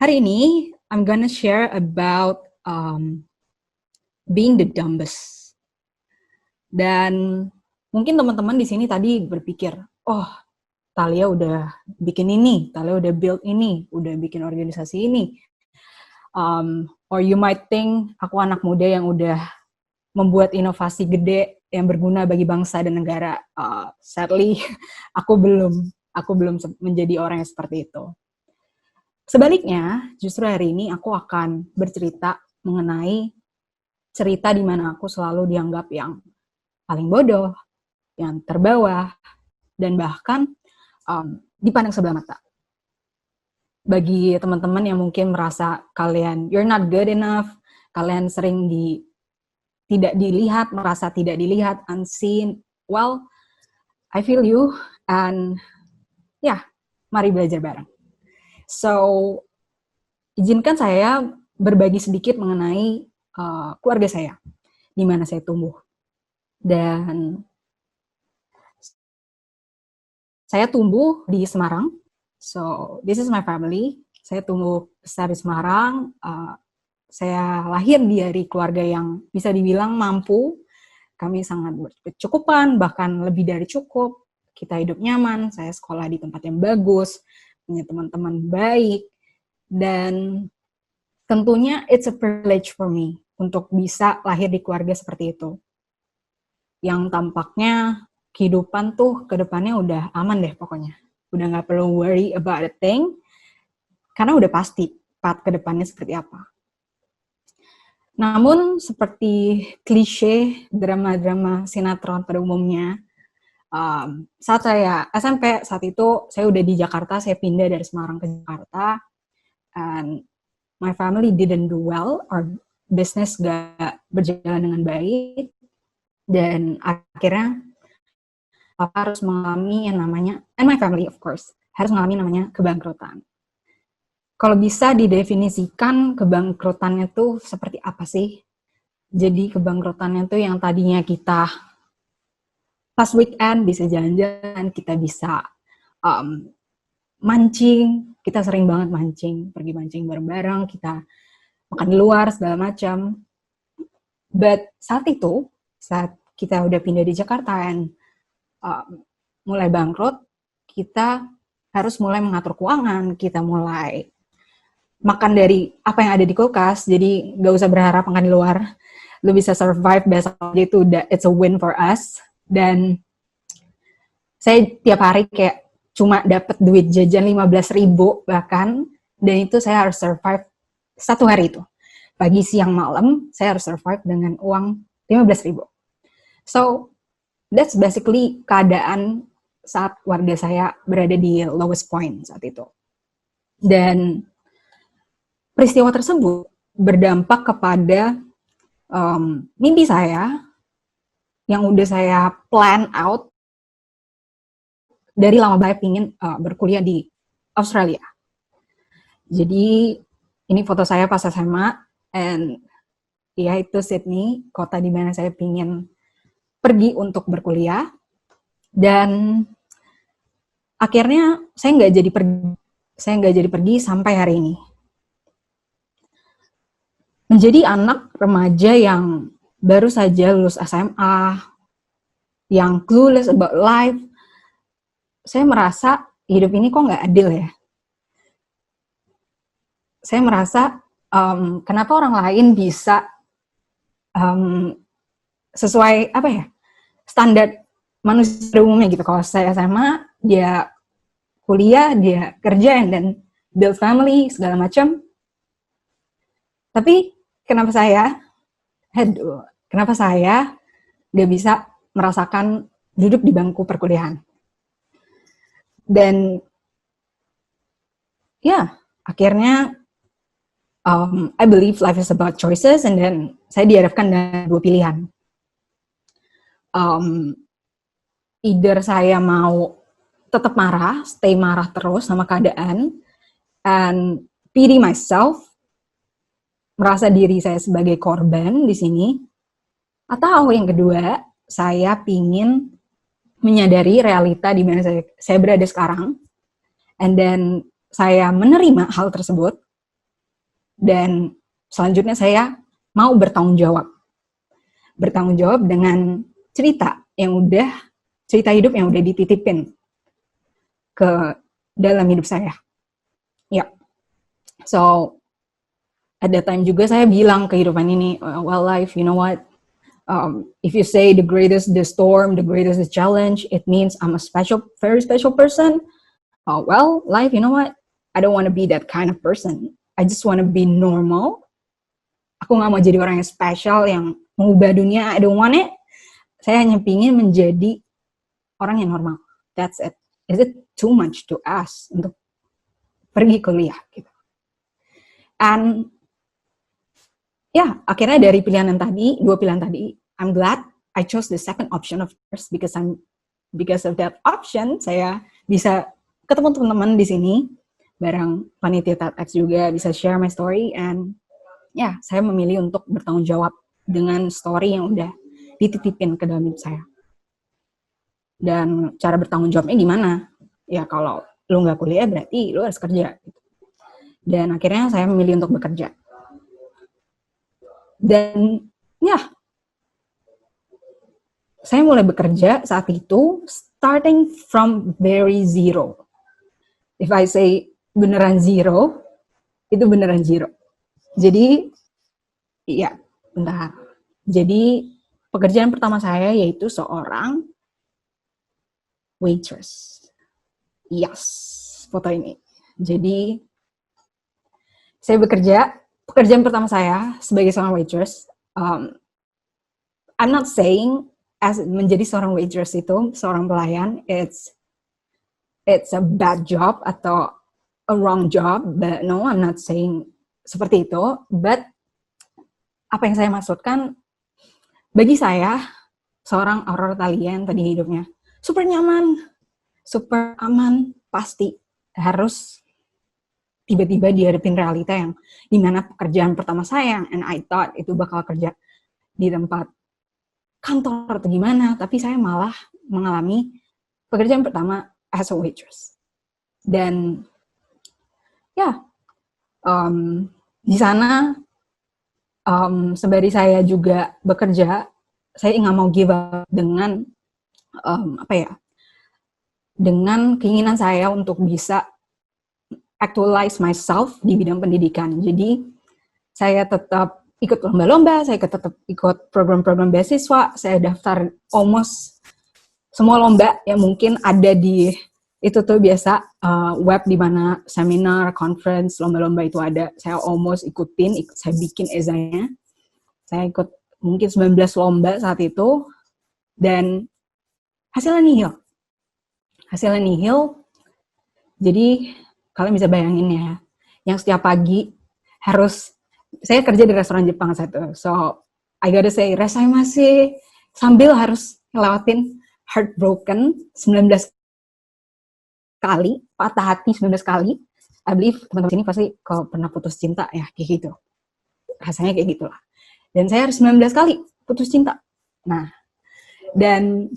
Hari ini I'm gonna share about being the dumbest. Dan mungkin teman-teman di sini tadi berpikir, oh Talia udah bikin ini, Talia udah build ini, udah bikin organisasi ini. Or you might think aku anak muda yang udah membuat inovasi gede yang berguna bagi bangsa dan negara. Sadly, aku belum menjadi orang yang seperti itu. Sebaliknya, justru hari ini aku akan bercerita mengenai cerita di mana aku selalu dianggap yang paling bodoh, yang terbawah, dan bahkan dipandang sebelah mata. Bagi teman-teman yang mungkin merasa kalian you're not good enough, kalian sering tidak dilihat, merasa tidak dilihat, unseen, well, I feel you, and mari belajar bareng. So, izinkan saya berbagi sedikit mengenai keluarga saya, di mana saya tumbuh. Dan saya tumbuh di Semarang, so this is my family. Saya tumbuh besar di Semarang, saya lahir dari keluarga yang bisa dibilang mampu, kami sangat berkecukupan, bahkan lebih dari cukup, kita hidup nyaman, saya sekolah di tempat yang bagus, punya teman-teman baik, dan tentunya it's a privilege for me untuk bisa lahir di keluarga seperti itu. Yang tampaknya kehidupan tuh ke depannya udah aman deh pokoknya. Udah gak perlu worry about a thing, karena udah pasti path ke depannya seperti apa. Namun seperti klise drama-drama sinetron pada umumnya, saat saya SMP, saat itu saya udah di Jakarta, saya pindah dari Semarang ke Jakarta, and my family didn't do well, our business gak berjalan dengan baik, dan akhirnya Papa harus mengalami yang namanya, and my family of course, harus mengalami namanya kebangkrutan. Kalau bisa didefinisikan kebangkrutannya tuh seperti apa sih? Jadi kebangkrutannya tuh yang tadinya kita pas weekend bisa jalan-jalan, kita bisa mancing, kita sering banget mancing, pergi mancing bareng-bareng, kita makan di luar segala macam. But saat kita udah pindah di Jakarta and mulai bangkrut, kita harus mulai mengatur keuangan, kita mulai makan dari apa yang ada di kulkas, jadi gak usah berharap makan di luar, lu bisa survive besok aja itu udah it's a win for us. Dan saya tiap hari kayak cuma dapat duit jajan 15.000 bahkan, dan itu saya harus survive satu hari itu. Pagi, siang, malam, saya harus survive dengan uang 15.000. So, that's basically keadaan saat keluarga saya berada di lowest point saat itu. Dan peristiwa tersebut berdampak kepada mimpi saya yang udah saya plan out dari lama banget ingin berkuliah di Australia. Jadi ini foto saya pas SMA, and ya itu Sydney, kota di mana saya ingin pergi untuk berkuliah. Dan akhirnya saya nggak jadi pergi sampai hari ini. Menjadi anak remaja yang baru saja lulus SMA, yang clueless about life, saya merasa hidup ini kok nggak adil ya. Saya merasa kenapa orang lain bisa sesuai standar manusia umumnya gitu. Kalau saya SMA, dia kuliah, dia kerja, and then build family segala macam. Tapi kenapa saya gak bisa merasakan duduk di bangku perkuliahan? Dan akhirnya I believe life is about choices, and then saya dihadapkan dengan dua pilihan. Either saya mau tetap marah, stay marah terus sama keadaan, and pity myself, merasa diri saya sebagai korban di sini, atau yang kedua, saya pingin menyadari realita di mana saya berada sekarang, and then saya menerima hal tersebut, Dan selanjutnya saya mau bertanggung jawab dengan cerita hidup yang udah dititipin ke dalam hidup saya. Ya, so at that time juga saya bilang kehidupan ini, well life, you know what? If you say the greatest the storm, the greatest the challenge, it means I'm a very special person. Well, life, you know what? I don't want to be that kind of person. I just want to be normal. Aku nggak mau jadi orang yang spesial, yang mengubah dunia. I don't want it. Saya hanya pingin menjadi orang yang normal. That's it. Is it too much to ask untuk pergi kuliah? Gitu. And ya, akhirnya dari dua pilihan tadi, I'm glad I chose the second option of course because of that option saya bisa ketemu teman-teman di sini bareng panitia TEDx juga, bisa share my story, and ya, saya memilih untuk bertanggung jawab dengan story yang udah dititipin ke dalam hidup saya. Dan cara bertanggung jawabnya gimana? Ya kalau lu nggak kuliah berarti lu harus kerja. Dan akhirnya saya memilih untuk bekerja. Dan ya, saya mulai bekerja saat itu starting from very zero. If I say beneran zero, itu beneran zero. Jadi, iya, bentar. Jadi, pekerjaan pertama saya yaitu seorang waitress. Yes, foto ini. Jadi, saya pekerjaan pertama saya sebagai seorang waitress. I'm not saying as menjadi seorang waitress itu, seorang pelayan, it's a bad job atau a wrong job, but no, I'm not saying seperti itu. But apa yang saya maksudkan, bagi saya, seorang Aurora Thalia yang tadi hidupnya super nyaman, super aman, pasti harus tiba-tiba dihadapin realita yang dimana pekerjaan pertama saya, and I thought itu bakal kerja di tempat kantor atau gimana, tapi saya malah mengalami pekerjaan pertama as a waitress. Dan ya, di sana sembari saya juga bekerja, saya nggak mau give up dengan dengan keinginan saya untuk bisa actualize myself di bidang pendidikan. Jadi saya tetap ikut lomba-lomba, saya tetap ikut program-program beasiswa, saya daftar almost semua lomba yang mungkin ada di itu tuh biasa web di mana seminar, conference, lomba-lomba itu ada. Saya almost ikutin, saya bikin esainya. Saya ikut mungkin 19 lomba saat itu, dan hasilnya nihil. Jadi kalian bisa bayangin ya, yang setiap pagi saya kerja di restoran Jepang saat itu. So I gotta say, masih sambil harus ngelewatin heartbroken 19 kali, patah hati 19 kali. I believe teman-teman sini pasti kalau pernah putus cinta ya kayak gitu. Rasanya kayak gitulah. Dan saya harus 19 kali putus cinta. Nah, dan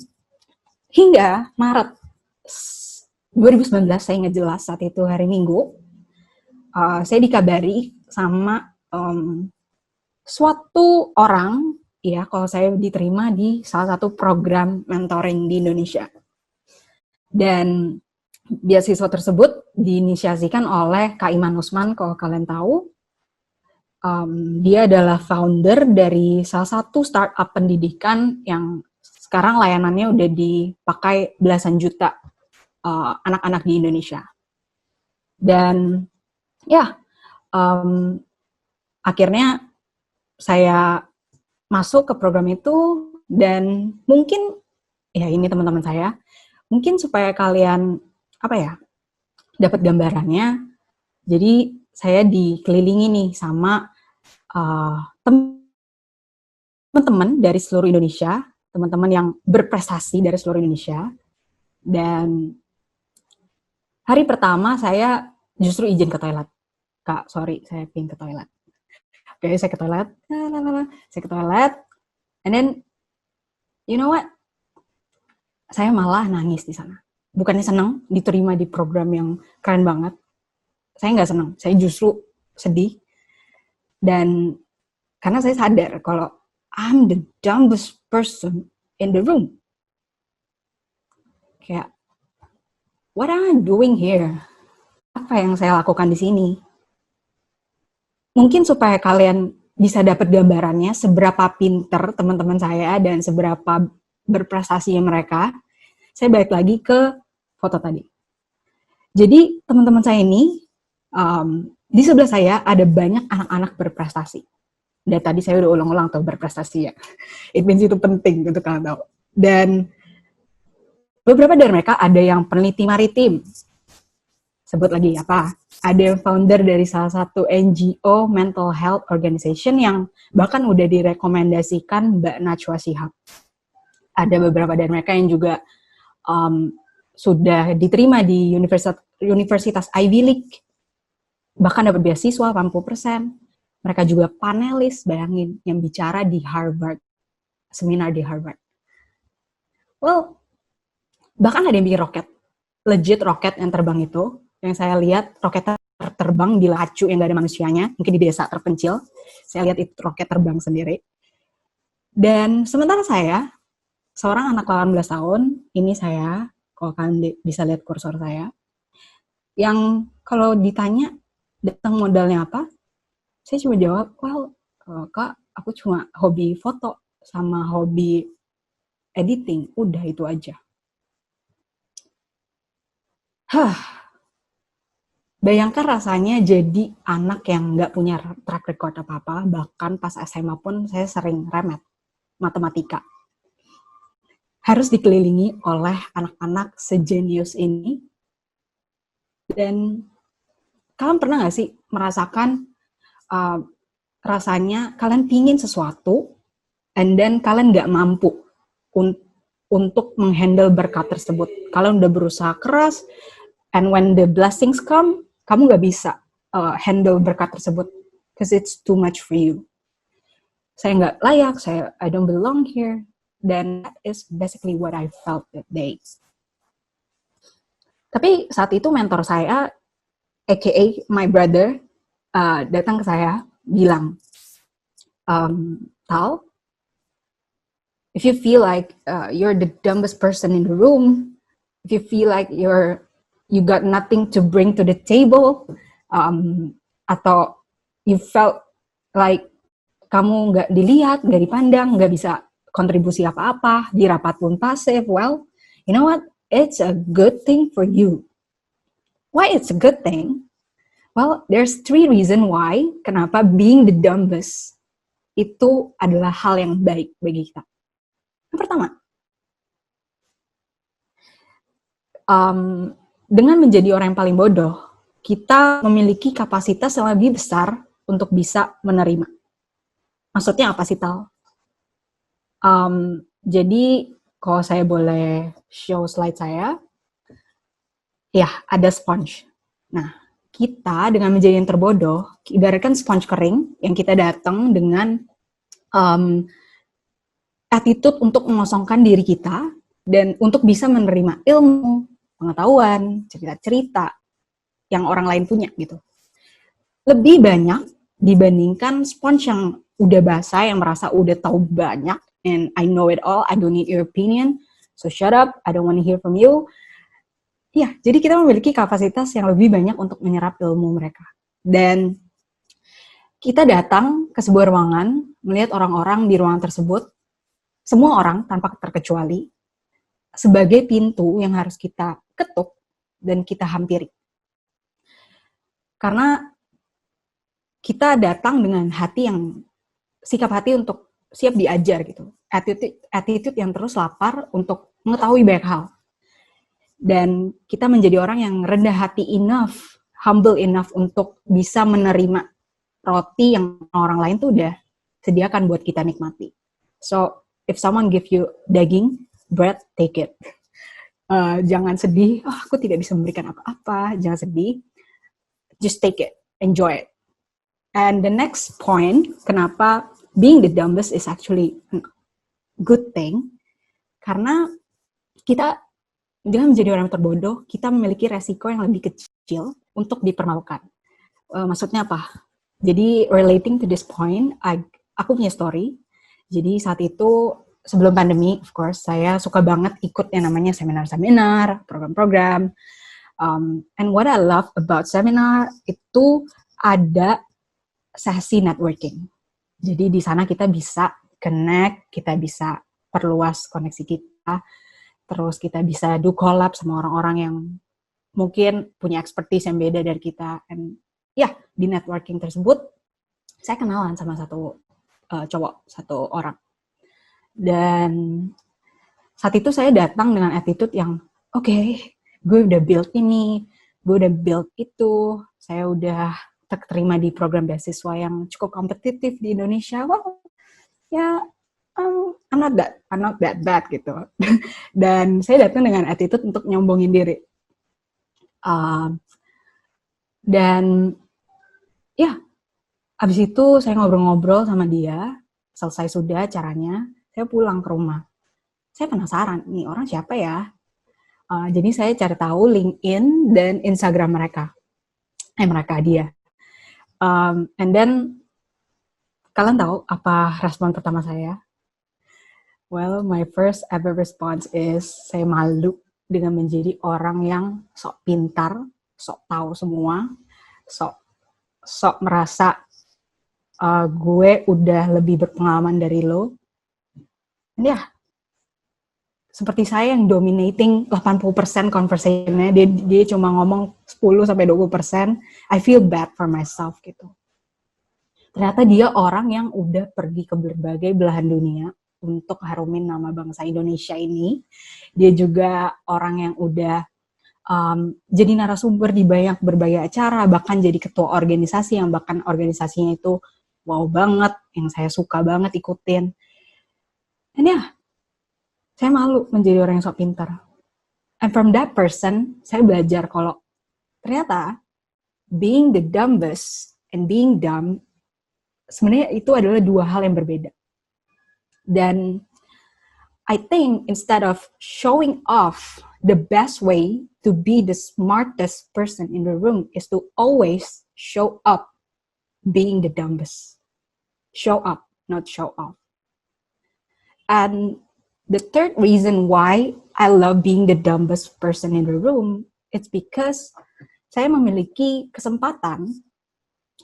hingga Maret 2019, saya ingat jelas saat itu hari Minggu, saya dikabari sama suatu orang, ya, kalau saya diterima di salah satu program mentoring di Indonesia. Dan beasiswa tersebut diinisiasikan oleh Kak Iman Usman, kalau kalian tahu. Dia adalah founder dari salah satu startup pendidikan yang sekarang layanannya udah dipakai belasan juta anak-anak di Indonesia. Dan ya, akhirnya saya masuk ke program itu, dan mungkin ya ini teman-teman saya, mungkin supaya kalian dapat gambarannya. Jadi saya dikelilingi nih sama teman-teman dari seluruh Indonesia, teman-teman yang berprestasi dari seluruh Indonesia. Dan hari pertama saya justru izin ke toilet. Kak, sorry, saya pengen ke toilet. Oke, saya ke toilet. And then, you know what? Saya malah nangis di sana. Bukannya senang diterima di program yang keren banget. Saya nggak senang. Saya justru sedih. Dan karena saya sadar kalau I'm the dumbest person in the room. Kayak, what am I doing here? Apa yang saya lakukan di sini? Mungkin supaya kalian bisa dapat gambarannya seberapa pinter teman-teman saya dan seberapa berprestasinya mereka, saya balik lagi ke foto tadi. Jadi teman-teman saya ini, di sebelah saya ada banyak anak-anak berprestasi. Dan tadi saya udah ulang-ulang tuh berprestasi ya. It means itu penting untuk kalian tahu. Dan beberapa dari mereka ada yang peneliti maritim. Sebut lagi apa? Ada yang founder dari salah satu NGO Mental Health Organization yang bahkan udah direkomendasikan Mbak Najwa Shihab. Ada beberapa dari mereka yang juga sudah diterima di Universitas Ivy League, bahkan dapat beasiswa 80%. Mereka juga panelis, bayangin, yang bicara di Harvard, seminar di Harvard. Well, bahkan ada yang bikin roket, legit roket yang terbang itu, yang saya lihat roketnya terbang di lacu yang gak ada manusianya, mungkin di desa terpencil, saya lihat itu roket terbang sendiri. Dan sementara saya, seorang anak 18 tahun, ini saya, kalau kalian bisa lihat kursor saya, yang kalau ditanya datang modalnya apa, saya cuma jawab, well, Kak, aku cuma hobi foto sama hobi editing, udah itu aja. Bayangkan rasanya jadi anak yang nggak punya track record apa-apa, bahkan pas SMA pun saya sering remet matematika. Harus dikelilingi oleh anak-anak sejenius ini. Dan kalian pernah nggak sih merasakan rasanya kalian pingin sesuatu, and then kalian nggak mampu untuk menghandle berkat tersebut. Kalian udah berusaha keras, and when the blessings come, kamu nggak bisa handle berkat tersebut, because it's too much for you. Saya nggak layak, I don't belong here. Dan that is basically what I felt that day. Tapi saat itu mentor saya, aka my brother, datang ke saya, bilang, Tal, if you feel like you're the dumbest person in the room, if you feel like you got nothing to bring to the table, atau you felt like kamu nggak dilihat, nggak dipandang, nggak bisa kontribusi apa-apa, di rapat pun pasif, well, you know what? It's a good thing for you. Why it's a good thing? Well, there's 3 reasons why kenapa being the dumbest itu adalah hal yang baik bagi kita. Yang pertama, dengan menjadi orang yang paling bodoh, kita memiliki kapasitas yang lebih besar untuk bisa menerima. Maksudnya apa sih, Tal? Jadi, kalau saya boleh show slide saya, ya, ada sponge. Nah, kita dengan menjadi yang terbodoh, ibaratkan sponge kering, yang kita datang dengan attitude untuk mengosongkan diri kita, dan untuk bisa menerima ilmu, pengetahuan, cerita-cerita yang orang lain punya, gitu. Lebih banyak dibandingkan sponge yang udah basah, yang merasa udah tahu banyak, and I know it all, I don't need your opinion, so shut up, I don't want to hear from you. Ya, jadi kita memiliki kapasitas yang lebih banyak untuk menyerap ilmu mereka. Dan kita datang ke sebuah ruangan, melihat orang-orang di ruangan tersebut, semua orang tanpa terkecuali, sebagai pintu yang harus kita ketuk dan kita hampiri. Karena kita datang dengan hati yang, sikap hati untuk siap diajar gitu. Attitude yang terus lapar untuk mengetahui banyak hal. Dan kita menjadi orang yang rendah hati enough, humble enough untuk bisa menerima roti yang orang lain tuh udah sediakan buat kita nikmati. So, if someone give you daging, bread, take it. Jangan sedih, aku tidak bisa memberikan apa-apa, jangan sedih. Just take it, enjoy it. And the next point, kenapa being the dumbest is actually a good thing, karena kita dengan menjadi orang terbodoh, kita memiliki resiko yang lebih kecil untuk dipermalukan. Maksudnya apa? Jadi relating to this point, aku punya story. Jadi saat itu sebelum pandemi, of course, saya suka banget ikut yang namanya seminar-seminar, program-program. And what I love about seminar itu ada sesi networking. Jadi di sana kita bisa connect, kita bisa perluas koneksi kita, terus kita bisa do collab sama orang-orang yang mungkin punya expertise yang beda dari kita. And di networking tersebut, saya kenalan sama satu satu orang. Dan saat itu saya datang dengan attitude yang, oke, gue udah build ini, gue udah build itu, saya udah terterima di program beasiswa yang cukup kompetitif di Indonesia. Wow, ya, I'm not that bad gitu. Dan saya datang dengan attitude untuk nyombongin diri. Dan abis itu saya ngobrol-ngobrol sama dia, selesai sudah acaranya, saya pulang ke rumah. Saya penasaran, nih orang siapa ya? Jadi saya cari tahu LinkedIn dan Instagram mereka. Dia. And then, kalian tahu apa respon pertama saya? Well, my first ever response is, saya malu dengan menjadi orang yang sok pintar, sok tahu semua, sok merasa gue udah lebih berpengalaman dari lo. And seperti saya yang dominating 80% conversation-nya, dia cuma ngomong 10-20%, I feel bad for myself gitu. Ternyata dia orang yang udah pergi ke berbagai belahan dunia untuk harumin nama bangsa Indonesia ini. Dia juga orang yang udah jadi narasumber di berbagai acara, bahkan jadi ketua organisasi yang bahkan organisasinya itu wow banget, yang saya suka banget ikutin. Dan saya malu menjadi orang yang sok pintar. And from that person, saya belajar kalau ternyata being the dumbest and being dumb sebenarnya itu adalah dua hal yang berbeda. Dan I think instead of showing off, the best way to be the smartest person in the room is to always show up being the dumbest. Show up, not show off. And the third reason why I love being the dumbest person in the room, it's because saya memiliki kesempatan,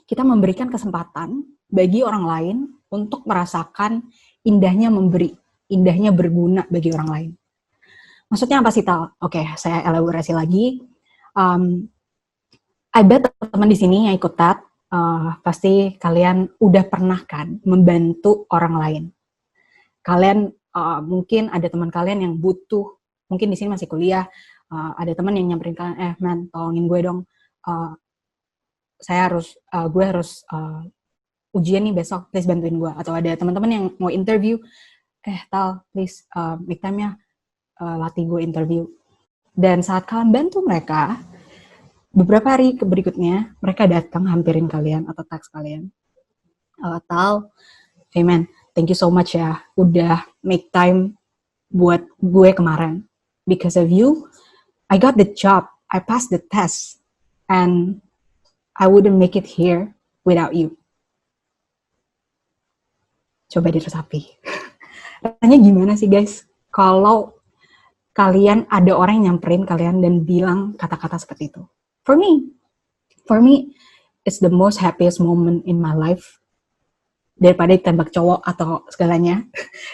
kita memberikan kesempatan bagi orang lain untuk merasakan indahnya memberi, indahnya berguna bagi orang lain. Maksudnya apa sih, Tal? Oke, saya elaborasi lagi. I bet teman-teman di sini yang ikut TAT, pasti kalian udah pernah kan membantu orang lain. Kalian mungkin ada teman kalian yang butuh, mungkin di sini masih kuliah, ada teman yang nyamperin kalian, man, tolongin gue dong, gue harus ujian nih besok, please bantuin gue. Atau ada teman-teman yang mau interview, Tal, please make time ya, latih gue interview. Dan saat kalian bantu mereka, beberapa hari berikutnya, mereka datang hampirin kalian atau teks kalian. Tal, hey man, thank you so much ya, udah make time buat gue kemarin. Because of you, I got the job, I passed the test, and I wouldn't make it here without you. Coba diresapi. Rasanya gimana sih guys, kalau kalian ada orang yang nyamperin kalian dan bilang kata-kata seperti itu? For me, it's the most happiest moment in my life. Daripada ditembak cowok atau segalanya,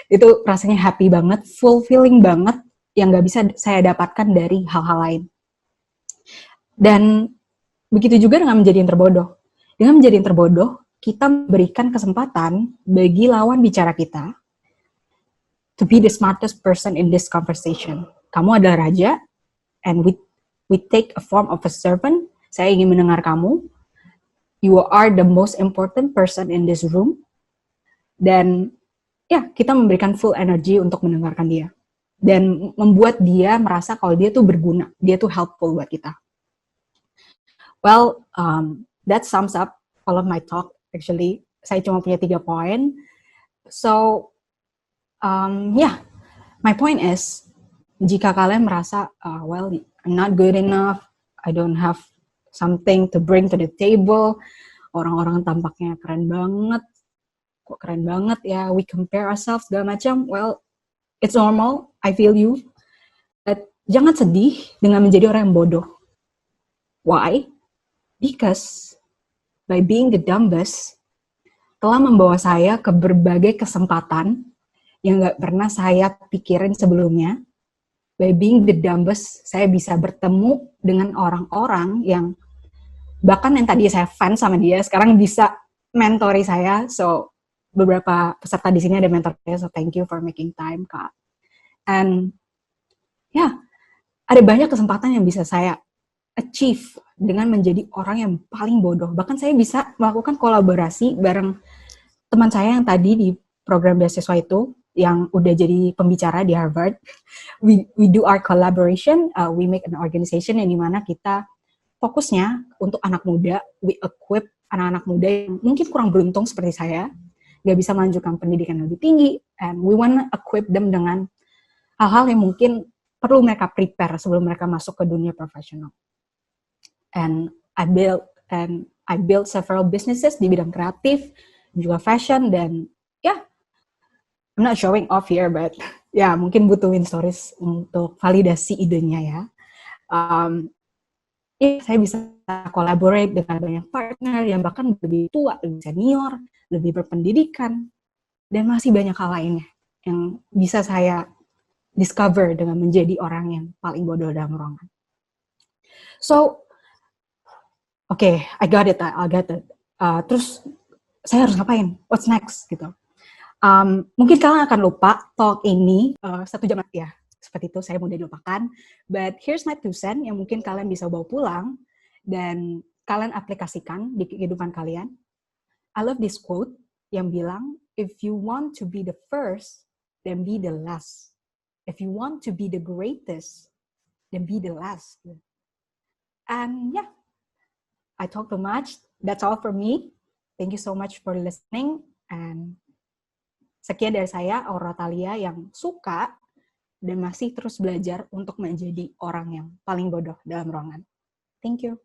itu rasanya happy banget, fulfilling banget, yang gak bisa saya dapatkan dari hal-hal lain. Dan begitu juga dengan menjadi yang terbodoh. Dengan menjadi yang terbodoh, kita memberikan kesempatan bagi lawan bicara kita to be the smartest person in this conversation. Kamu adalah raja, and we take a form of a servant. Saya ingin mendengar kamu. You are the most important person in this room. Dan kita memberikan full energy untuk mendengarkan dia. Dan membuat dia merasa kalau dia tuh berguna, dia tuh helpful buat kita. Well, that sums up all of my talk actually. Saya cuma punya 3 poin. So, my point is, jika kalian merasa, I'm not good enough, I don't have something to bring to the table, orang-orang tampaknya keren banget, kok keren banget ya, we compare ourselves segala macam. Well, it's normal, I feel you. But jangan sedih dengan menjadi orang yang bodoh. Why? Because by being the dumbest telah membawa saya ke berbagai kesempatan yang gak pernah saya pikirin sebelumnya. By being the dumbest, saya bisa bertemu dengan orang-orang yang bahkan yang tadi saya fans sama dia, sekarang bisa mentori saya. So, beberapa peserta di sini ada mentor saya, so thank you for making time, Kak. And ya, ada banyak kesempatan yang bisa saya achieve dengan menjadi orang yang paling bodoh. Bahkan saya bisa melakukan kolaborasi bareng teman saya yang tadi di program beasiswa itu, yang udah jadi pembicara di Harvard. We do our collaboration, we make an organization yang dimana kita fokusnya untuk anak muda, we equip anak-anak muda yang mungkin kurang beruntung seperti saya, gak bisa melanjutkan pendidikan yang lebih tinggi, and we wanna equip them dengan hal-hal yang mungkin perlu mereka prepare sebelum mereka masuk ke dunia profesional. And I built several businesses di bidang kreatif, juga fashion, dan ya, I'm not showing off here, but ya mungkin butuhin stories untuk validasi idenya ya. Saya bisa collaborate dengan banyak partner yang bahkan lebih tua, lebih senior, lebih berpendidikan, dan masih banyak hal lainnya yang bisa saya discover dengan menjadi orang yang paling bodoh dalam ruangan. So, okay, I got it. Terus saya harus ngapain? What's next? Gitu. Mungkin kalian akan lupa talk ini 1 jam ya, seperti itu, saya mudah dilupakan. But here's my 2 cents yang mungkin kalian bisa bawa pulang dan kalian aplikasikan di kehidupan kalian. I love this quote yang bilang, if you want to be the first, then be the last. If you want to be the greatest, then be the last. And yeah, I talk too much. That's all for me. Thank you so much for listening. And sekian dari saya, Aura Thalia, yang suka dan masih terus belajar untuk menjadi orang yang paling bodoh dalam ruangan. Thank you.